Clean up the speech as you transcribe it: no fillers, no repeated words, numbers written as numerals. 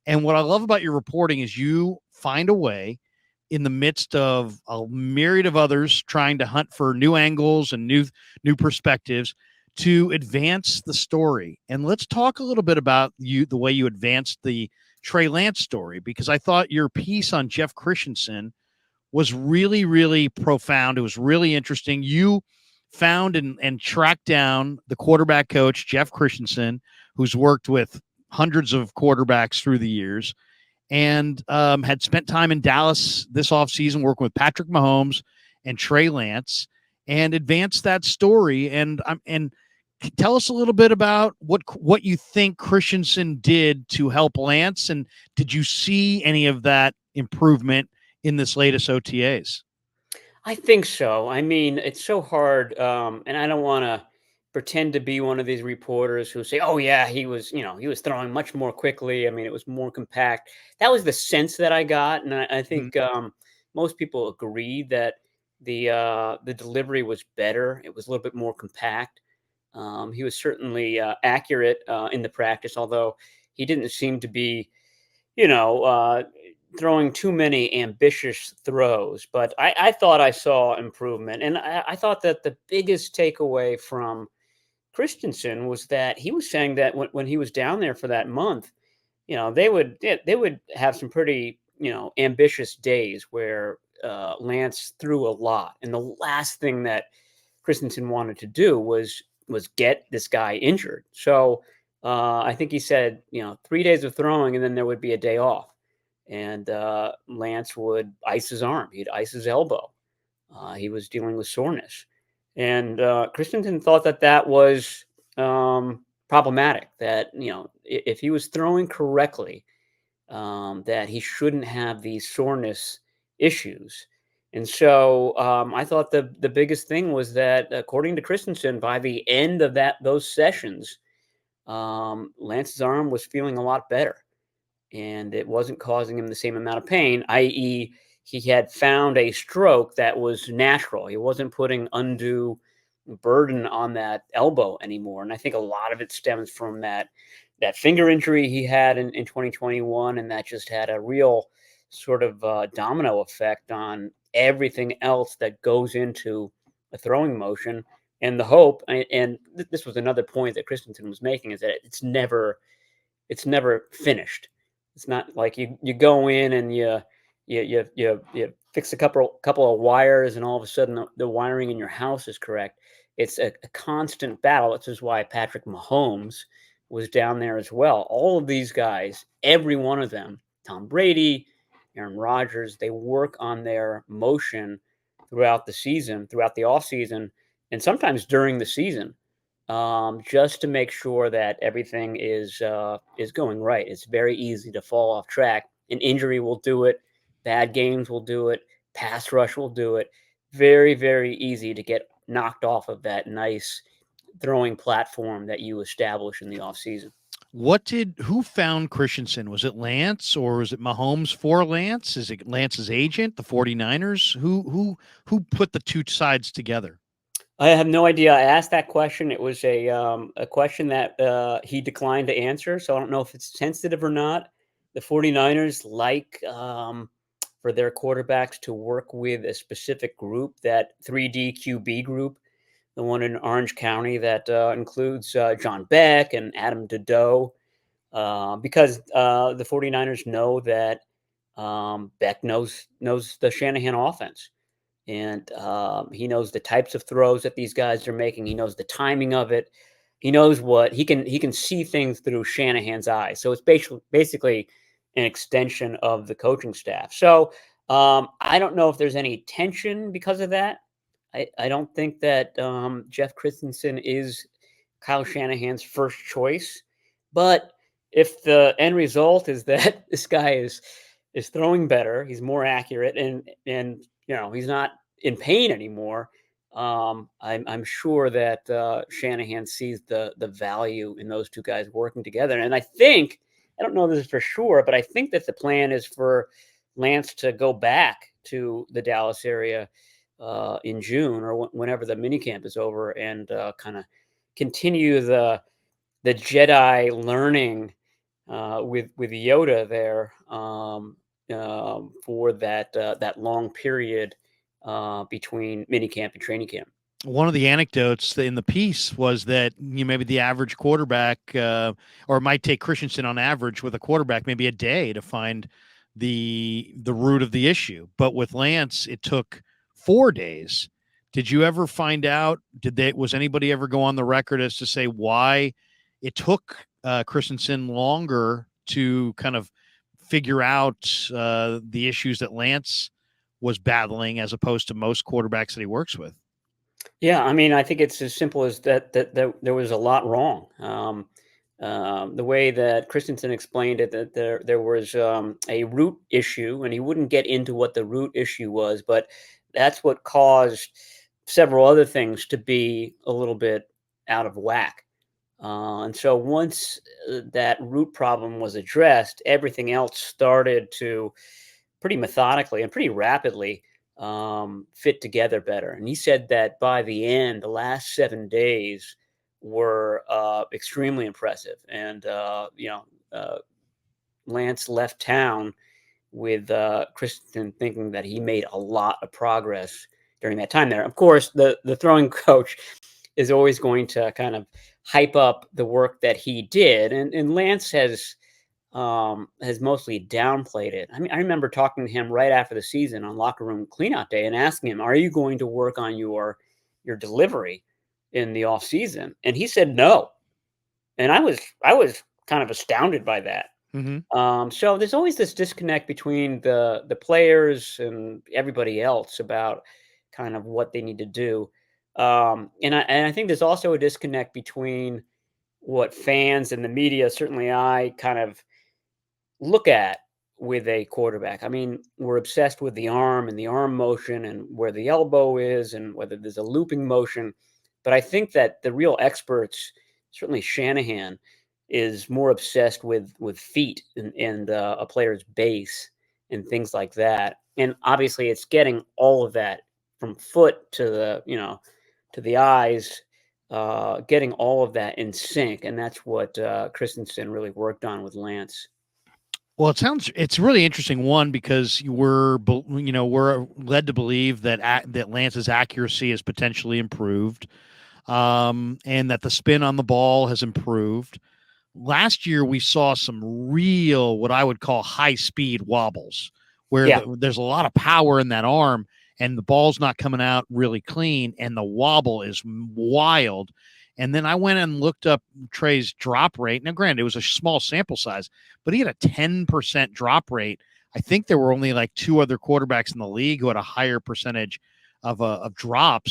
And what I love about your reporting is you find a way in the midst of a myriad of others trying to hunt for new angles and new perspectives to advance the story. And let's talk a little bit about the way you advanced the Trey Lance story, because I thought your piece on Jeff Christensen was really, really profound. It was really interesting. You found and tracked down the quarterback coach, Jeff Christensen, who's worked with hundreds of quarterbacks through the years, and had spent time in Dallas this offseason working with Patrick Mahomes and Trey Lance, and advanced that story. And tell us a little bit about what you think Christensen did to help Lance, and did you see any of that improvement in this latest OTAs? I think so. I mean, it's so hard, and I don't want to pretend to be one of these reporters who say, "Oh yeah, he was throwing much more quickly. I mean, it was more compact." That was the sense that I got, and I Mhm. think most people agree that the delivery was better. It was a little bit more compact. He was certainly accurate in the practice, although he didn't seem to be, you know, throwing too many ambitious throws. But I thought I saw improvement, and I thought that the biggest takeaway from Christensen was that he was saying that when he was down there for that month, they would have some pretty ambitious days where Lance threw a lot, and the last thing that Christensen wanted to do was get this guy injured. So I think he said 3 days of throwing, and then there would be a day off, and Lance would ice his arm, he'd ice his elbow. He was dealing with soreness, and Christensen thought that that was problematic. That if he was throwing correctly, that he shouldn't have these soreness issues. And so I thought the biggest thing was that, according to Christensen, by the end of those sessions, Lance's arm was feeling a lot better, and it wasn't causing him the same amount of pain. I.e., he had found a stroke that was natural. He wasn't putting undue burden on that elbow anymore. And I think a lot of it stems from that finger injury he had in 2021, and that just had a real sort of domino effect on everything else that goes into a throwing motion. And the hope, and this was another point that Christensen was making, is that it's never finished. It's not like you go in and you fix a couple of wires, and all of a sudden the wiring in your house is correct. It's a constant battle. This is why Patrick Mahomes was down there as well. All of these guys, every one of them, Tom Brady, Aaron Rodgers, they work on their motion throughout the season, throughout the off season, and sometimes during the season, just to make sure that everything is going right. It's very easy to fall off track. An injury will do it. Bad games will do it. Pass rush will do it. Very, very easy to get knocked off of that nice throwing platform that you establish in the offseason. Who found Christensen? Was it Lance, or was it Mahomes for Lance? Is it Lance's agent, the 49ers? Who put the two sides together? I have no idea. I asked that question. It was a question that he declined to answer. So I don't know if it's sensitive or not. The 49ers like for their quarterbacks to work with a specific group, that 3D QB group, the one in Orange County that includes John Beck and Adam Dedeaux, because the 49ers know that Beck knows the Shanahan offense, and he knows the types of throws that these guys are making. He knows the timing of it. He knows what he can see things through Shanahan's eyes. So it's basically an extension of the coaching staff. So I don't know if there's any tension because of that. I don't think that Jeff Christensen is Kyle Shanahan's first choice, but if the end result is that this guy is throwing better, he's more accurate, and he's not in pain anymore. I'm sure that Shanahan sees the value in those two guys working together, and I don't know this for sure, but I think that the plan is for Lance to go back to the Dallas area in June, or whenever the minicamp is over, and kind of continue the Jedi learning with Yoda there for that long period between minicamp and training camp. One of the anecdotes in the piece was that maybe the average quarterback, or it might take Christensen on average with a quarterback maybe a day to find the root of the issue. But with Lance, it took 4 days. Did you ever find out? Was anybody ever go on the record as to say why it took Christensen longer to kind of figure out the issues that Lance was battling as opposed to most quarterbacks that he works with? Yeah, I mean, I think it's as simple as that there was a lot wrong. The way that Christensen explained it, that there was a root issue, and he wouldn't get into what the root issue was, but that's what caused several other things to be a little bit out of whack. And so once that root problem was addressed, everything else started to pretty methodically and pretty rapidly fit together better. And he said that by the end, the last 7 days were extremely impressive. And, Lance left town with Christensen thinking that he made a lot of progress during that time there. Of course, the throwing coach is always going to kind of hype up the work that he did. And Lance has mostly downplayed it. I mean, I remember talking to him right after the season on locker room cleanout day and asking him, "Are you going to work on your delivery in the off season?" And he said no. And I was kind of astounded by that. So there's always this disconnect between the players and everybody else about kind of what they need to do. And I think there's also a disconnect between what fans and the media, certainly I, kind of look at with a quarterback. I mean, we're obsessed with the arm and the arm motion and where the elbow is and whether there's a looping motion. But I think that the real experts, certainly Shanahan, is more obsessed with feet and a player's base and things like that. And obviously, it's getting all of that from foot to the eyes, getting all of that in sync, and that's what Christensen really worked on with Lance. Well, it's really interesting. One, because we're led to believe that Lance's accuracy has potentially improved, and that the spin on the ball has improved. Last year, we saw some real, what I would call high speed wobbles, where Yeah. there's a lot of power in that arm, and the ball's not coming out really clean, and the wobble is wild. And then I went and looked up Trey's drop rate. Now, granted, it was a small sample size, but he had a 10% drop rate. I think there were only like 2 other quarterbacks in the league who had a higher percentage of drops.